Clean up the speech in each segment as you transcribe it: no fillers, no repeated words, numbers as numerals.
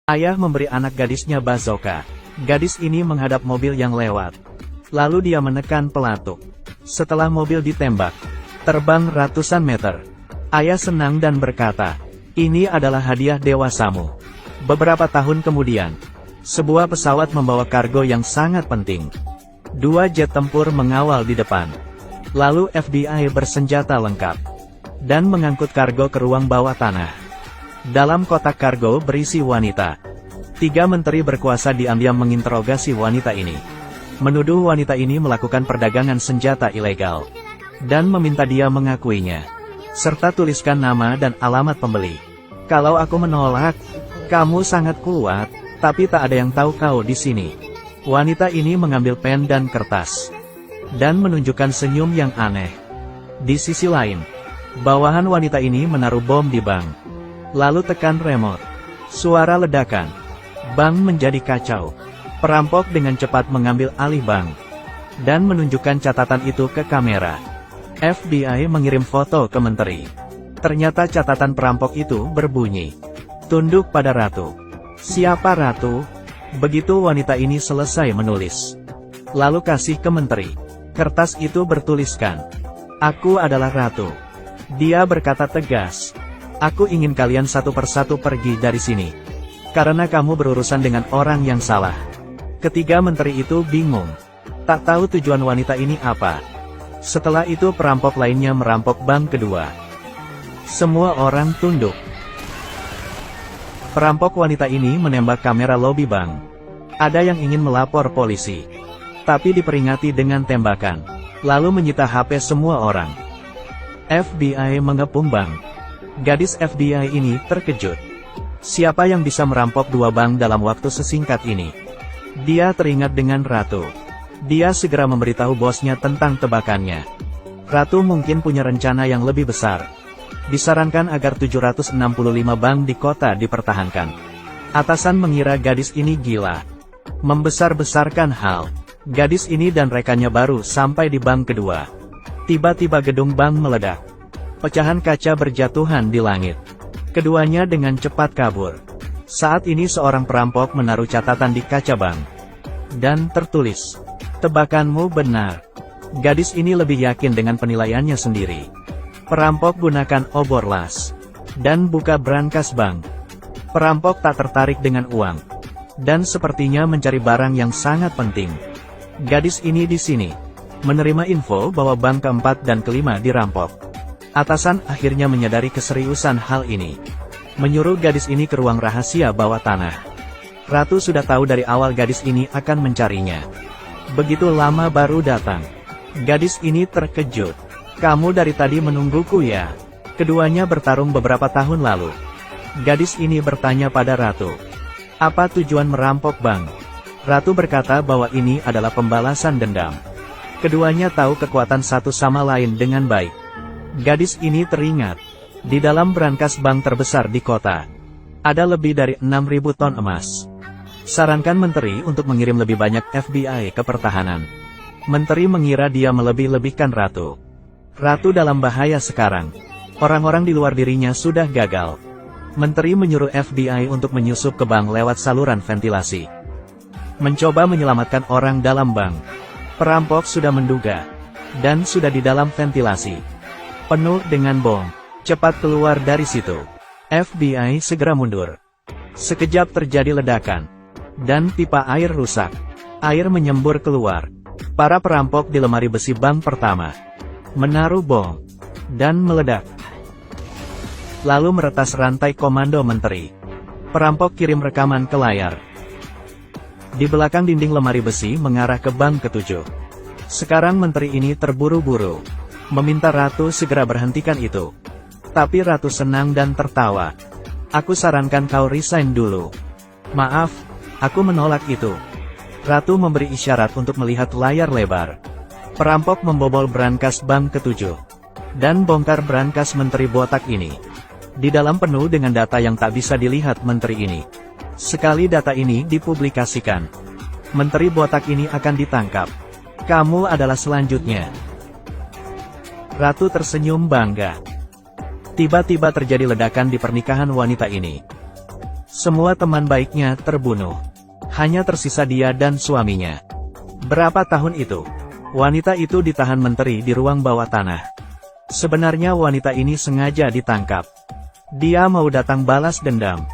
Ayah memberi anak gadisnya bazooka. Gadis ini menghadap mobil yang lewat. Lalu dia menekan pelatuk. Setelah mobil ditembak, terbang ratusan meter. Ayah senang dan berkata, "Ini adalah hadiah dewasamu." Beberapa tahun kemudian, sebuah pesawat membawa kargo yang sangat penting. 2 jet tempur mengawal di depan. Lalu FBI bersenjata lengkap dan mengangkut kargo ke ruang bawah tanah. Dalam kotak kargo berisi wanita. 3 menteri berkuasa diam-diam menginterogasi wanita ini. Menuduh wanita ini melakukan perdagangan senjata ilegal. Dan meminta dia mengakuinya. Serta tuliskan nama dan alamat pembeli. Kalau aku menolak, kamu sangat kuat, tapi tak ada yang tahu kau di sini. Wanita ini mengambil pen dan kertas. Dan menunjukkan senyum yang aneh. Di sisi lain, bawahan wanita ini menaruh bom di bank. Lalu tekan remote. Suara ledakan. Bank menjadi kacau. Perampok dengan cepat mengambil alih bank. Dan menunjukkan catatan itu ke kamera. FBI mengirim foto ke menteri. Ternyata catatan perampok itu berbunyi, "Tunduk pada Ratu." Siapa Ratu? Begitu wanita ini selesai menulis. Lalu kasih ke menteri. Kertas itu bertuliskan, "Aku adalah Ratu." Dia berkata tegas, "Aku ingin kalian satu persatu pergi dari sini. Karena kamu berurusan dengan orang yang salah." Ketiga menteri itu bingung. Tak tahu tujuan wanita ini apa. Setelah itu perampok lainnya merampok bank kedua. Semua orang tunduk. Perampok wanita ini menembak kamera lobi bank. Ada yang ingin melapor polisi. Tapi diperingati dengan tembakan. Lalu menyita HP semua orang. FBI mengepung bank. Gadis FBI ini terkejut. Siapa yang bisa merampok 2 bank dalam waktu sesingkat ini? Dia teringat dengan Ratu. Dia segera memberitahu bosnya tentang tebakannya. Ratu mungkin punya rencana yang lebih besar. Disarankan agar 765 bank di kota dipertahankan. Atasan mengira gadis ini gila. Membesar-besarkan hal. Gadis ini dan rekannya baru sampai di bank kedua. Tiba-tiba gedung bank meledak. Pecahan kaca berjatuhan di langit. Keduanya dengan cepat kabur. Saat ini seorang perampok menaruh catatan di kaca bank. Dan tertulis, "Tebakanmu benar." Gadis ini lebih yakin dengan penilaiannya sendiri. Perampok gunakan obor las. Dan buka brankas bank. Perampok tak tertarik dengan uang. Dan sepertinya mencari barang yang sangat penting. Gadis ini di sini. Menerima info bahwa bank keempat dan kelima dirampok. Atasan akhirnya menyadari keseriusan hal ini. Menyuruh gadis ini ke ruang rahasia bawah tanah. Ratu sudah tahu dari awal gadis ini akan mencarinya. Begitu lama baru datang. Gadis ini terkejut. "Kamu dari tadi menungguku ya?" Keduanya bertarung beberapa tahun lalu. Gadis ini bertanya pada Ratu, "Apa tujuan merampok bank?" Ratu berkata bahwa ini adalah pembalasan dendam. Keduanya tahu kekuatan satu sama lain dengan baik. Gadis ini teringat. Di dalam brankas bank terbesar di kota, ada lebih dari 6.000 ton emas. Sarankan menteri untuk mengirim lebih banyak FBI ke pertahanan. Menteri mengira dia melebih-lebihkan Ratu. Ratu dalam bahaya sekarang. Orang-orang di luar dirinya sudah gagal. Menteri menyuruh FBI untuk menyusup ke bank lewat saluran ventilasi. Mencoba menyelamatkan orang dalam bank. Perampok sudah menduga. Dan sudah di dalam ventilasi. Penuh dengan bom. Cepat keluar dari situ. FBI segera mundur. Sekejap terjadi ledakan. Dan pipa air rusak. Air menyembur keluar. Para perampok di lemari besi bank pertama menaruh bom. Dan meledak. Lalu meretas rantai komando menteri. Perampok kirim rekaman ke layar. Di belakang dinding lemari besi mengarah ke bank ketujuh. Sekarang menteri ini terburu-buru. Meminta Ratu segera berhentikan itu. Tapi Ratu senang dan tertawa. "Aku sarankan kau resign dulu." "Maaf, aku menolak itu." Ratu memberi isyarat untuk melihat layar lebar. Perampok membobol brankas bank ketujuh. Dan bongkar brankas menteri botak ini. Di dalam penuh dengan data yang tak bisa dilihat menteri ini. Sekali data ini dipublikasikan, menteri botak ini akan ditangkap. "Kamu adalah selanjutnya." Ratu tersenyum bangga. Tiba-tiba terjadi ledakan di pernikahan wanita ini. Semua teman baiknya terbunuh. Hanya tersisa dia dan suaminya. Berapa tahun itu? Wanita itu ditahan menteri di ruang bawah tanah. Sebenarnya wanita ini sengaja ditangkap. Dia mau datang balas dendam.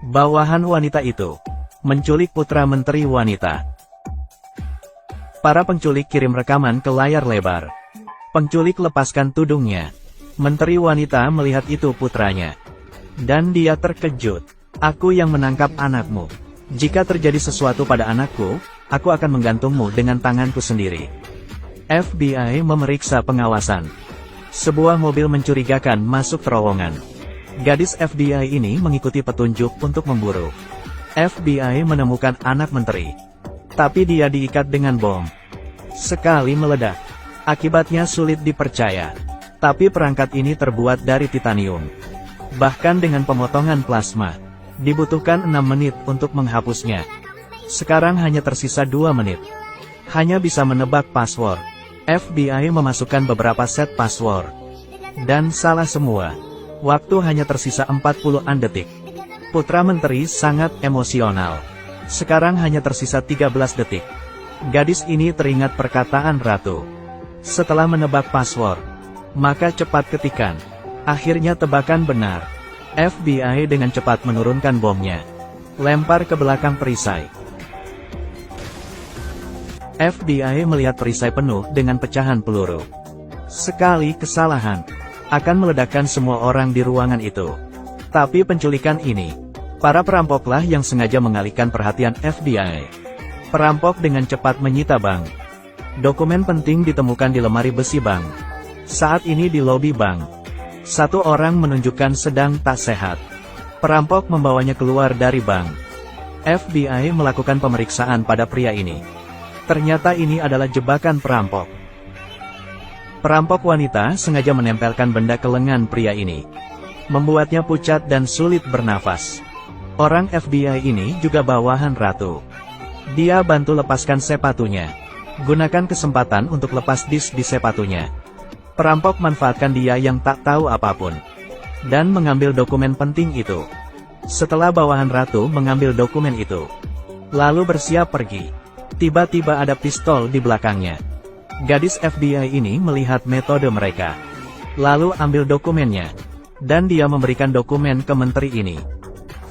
Bawahan wanita itu menculik putra menteri wanita. Para penculik kirim rekaman ke layar lebar. Penculik lepaskan tudungnya. Menteri wanita melihat itu putranya. Dan dia terkejut. Aku yang menangkap anakmu. Jika terjadi sesuatu pada anakku, aku akan menggantungmu dengan tanganku sendiri. FBI memeriksa pengawasan. Sebuah mobil mencurigakan masuk terowongan. Gadis FBI ini mengikuti petunjuk untuk memburu. FBI menemukan anak menteri. Tapi dia diikat dengan bom. Sekali meledak. Akibatnya sulit dipercaya. Tapi perangkat ini terbuat dari titanium. Bahkan dengan pemotongan plasma, dibutuhkan 6 menit untuk menghapusnya. Sekarang hanya tersisa 2 menit. Hanya bisa menebak password. FBI memasukkan beberapa set password. Dan salah semua. Waktu hanya tersisa 40-an detik. Putra menteri sangat emosional. Sekarang hanya tersisa 13 detik. Gadis ini teringat perkataan ratu. Setelah menebak password, maka cepat ketikan. Akhirnya tebakan benar. FBI dengan cepat menurunkan bomnya. Lempar ke belakang perisai. FBI melihat perisai penuh dengan pecahan peluru. Sekali kesalahan akan meledakkan semua orang di ruangan itu. Tapi penculikan ini, para perampoklah yang sengaja mengalihkan perhatian FBI. Perampok dengan cepat menyita bank. Dokumen penting ditemukan di lemari besi bank. Saat ini di lobi bank, satu orang menunjukkan sedang tak sehat. Perampok membawanya keluar dari bank. FBI melakukan pemeriksaan pada pria ini. Ternyata ini adalah jebakan perampok. Perampok wanita sengaja menempelkan benda ke lengan pria ini, membuatnya pucat dan sulit bernafas. Orang FBI ini juga bawahan ratu. Dia bantu lepaskan sepatunya. Gunakan kesempatan untuk lepas disk di sepatunya. Perampok manfaatkan dia yang tak tahu apapun. Dan mengambil dokumen penting itu. Setelah bawahan ratu mengambil dokumen itu, lalu bersiap pergi. Tiba-tiba ada pistol di belakangnya. Gadis FBI ini melihat metode mereka. Lalu ambil dokumennya. Dan dia memberikan dokumen ke menteri ini.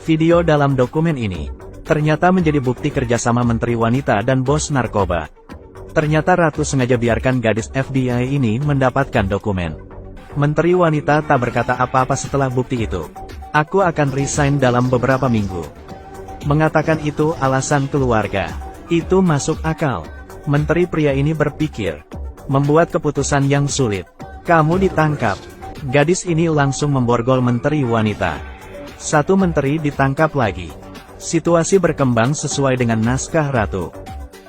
Video dalam dokumen ini ternyata menjadi bukti kerjasama menteri wanita dan bos narkoba. Ternyata ratu sengaja biarkan gadis FBI ini mendapatkan dokumen. Menteri wanita tak berkata apa-apa setelah bukti itu. Aku akan resign dalam beberapa minggu. Mengatakan itu alasan keluarga. Itu masuk akal. Menteri pria ini berpikir. Membuat keputusan yang sulit. Kamu ditangkap. Gadis ini langsung memborgol menteri wanita. Satu menteri ditangkap lagi. Situasi berkembang sesuai dengan naskah ratu.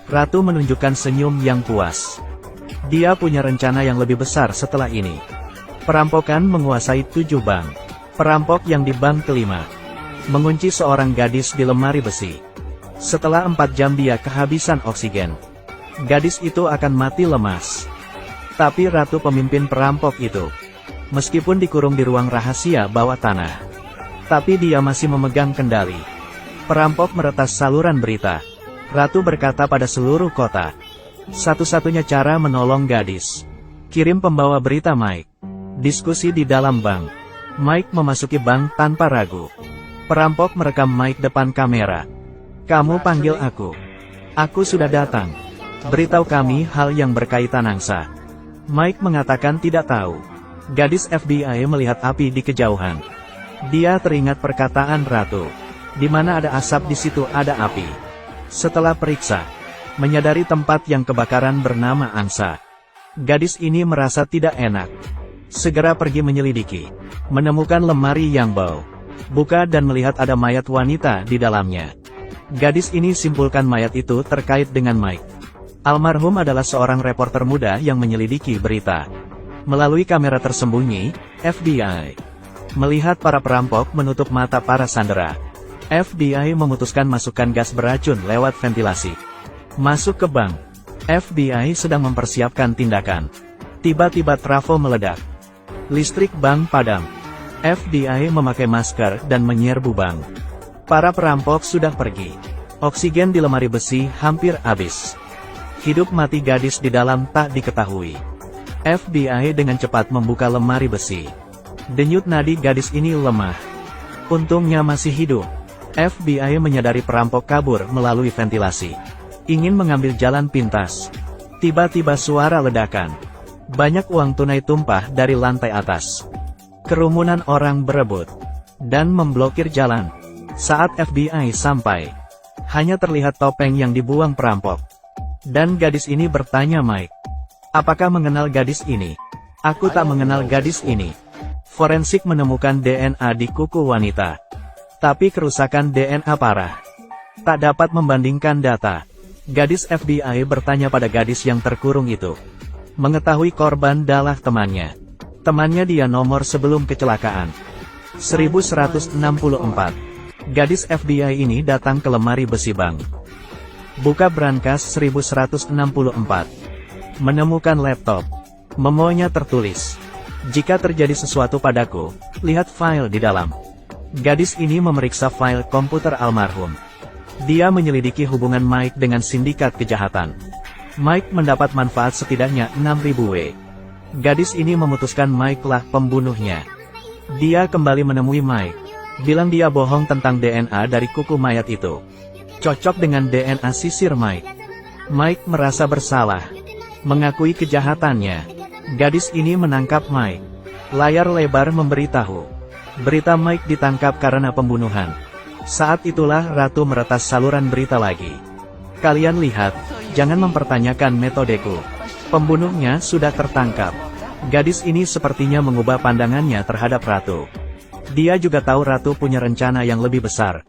Ratu menunjukkan senyum yang puas. Dia punya rencana yang lebih besar setelah ini. Perampokan menguasai 7 bank. Perampok yang di bank kelima mengunci seorang gadis di lemari besi. Setelah 4 jam dia kehabisan oksigen. Gadis itu akan mati lemas. Tapi ratu pemimpin perampok itu, meskipun dikurung di ruang rahasia bawah tanah, tapi dia masih memegang kendali. Perampok meretas saluran berita. Ratu berkata pada seluruh kota, satu-satunya cara menolong gadis. Kirim pembawa berita Mike. Diskusi di dalam bank. Mike memasuki bank tanpa ragu. Perampok merekam Mike depan kamera. Kamu panggil aku. Aku sudah datang. Beritahu kami hal yang berkaitan angsa. Mike mengatakan tidak tahu. Gadis FBI melihat api di kejauhan. Dia teringat perkataan ratu. Di mana ada asap di situ ada api. Setelah periksa, menyadari tempat yang kebakaran bernama angsa. Gadis ini merasa tidak enak. Segera pergi menyelidiki. Menemukan lemari yang bau. Buka dan melihat ada mayat wanita di dalamnya. Gadis ini simpulkan mayat itu terkait dengan Mike. Almarhum adalah seorang reporter muda yang menyelidiki berita. Melalui kamera tersembunyi, FBI melihat para perampok menutup mata para sandera. FBI memutuskan masukkan gas beracun lewat ventilasi. Masuk ke bank. FBI sedang mempersiapkan tindakan. Tiba-tiba trafo meledak. Listrik bank padam. FBI memakai masker dan menyerbu bank. Para perampok sudah pergi. Oksigen di lemari besi hampir habis. Hidup mati gadis di dalam tak diketahui. FBI dengan cepat membuka lemari besi. Denyut nadi gadis ini lemah. Untungnya masih hidup. FBI menyadari perampok kabur melalui ventilasi. Ingin mengambil jalan pintas. Tiba-tiba suara ledakan. Banyak uang tunai tumpah dari lantai atas. Kerumunan orang berebut dan memblokir jalan. Saat FBI sampai, hanya terlihat topeng yang dibuang perampok. Dan gadis ini bertanya Mike, apakah mengenal gadis ini? Aku tak mengenal gadis ini. Forensik menemukan DNA di kuku wanita. Tapi kerusakan DNA parah. Tak dapat membandingkan data. Gadis FBI bertanya pada gadis yang terkurung itu. Mengetahui korban adalah temannya. Temannya dia nomor sebelum kecelakaan. 1164. Gadis FBI ini datang ke lemari besi bank. Buka brankas 1164. Menemukan laptop. Memonya tertulis. Jika terjadi sesuatu padaku, lihat file di dalam. Gadis ini memeriksa file komputer almarhum. Dia menyelidiki hubungan Mike dengan sindikat kejahatan. Mike mendapat manfaat setidaknya 6.000 W. Gadis ini memutuskan Mike lah pembunuhnya. Dia kembali menemui Mike. Bilang dia bohong tentang DNA dari kuku mayat itu. Cocok dengan DNA sisir Mike. Mike merasa bersalah. Mengakui kejahatannya. Gadis ini menangkap Mike. Layar lebar memberitahu. Berita Mike ditangkap karena pembunuhan. Saat itulah Ratu meretas saluran berita lagi. Kalian lihat, jangan mempertanyakan metodeku. Pembunuhnya sudah tertangkap. Gadis ini sepertinya mengubah pandangannya terhadap Ratu. Dia juga tahu Ratu punya rencana yang lebih besar.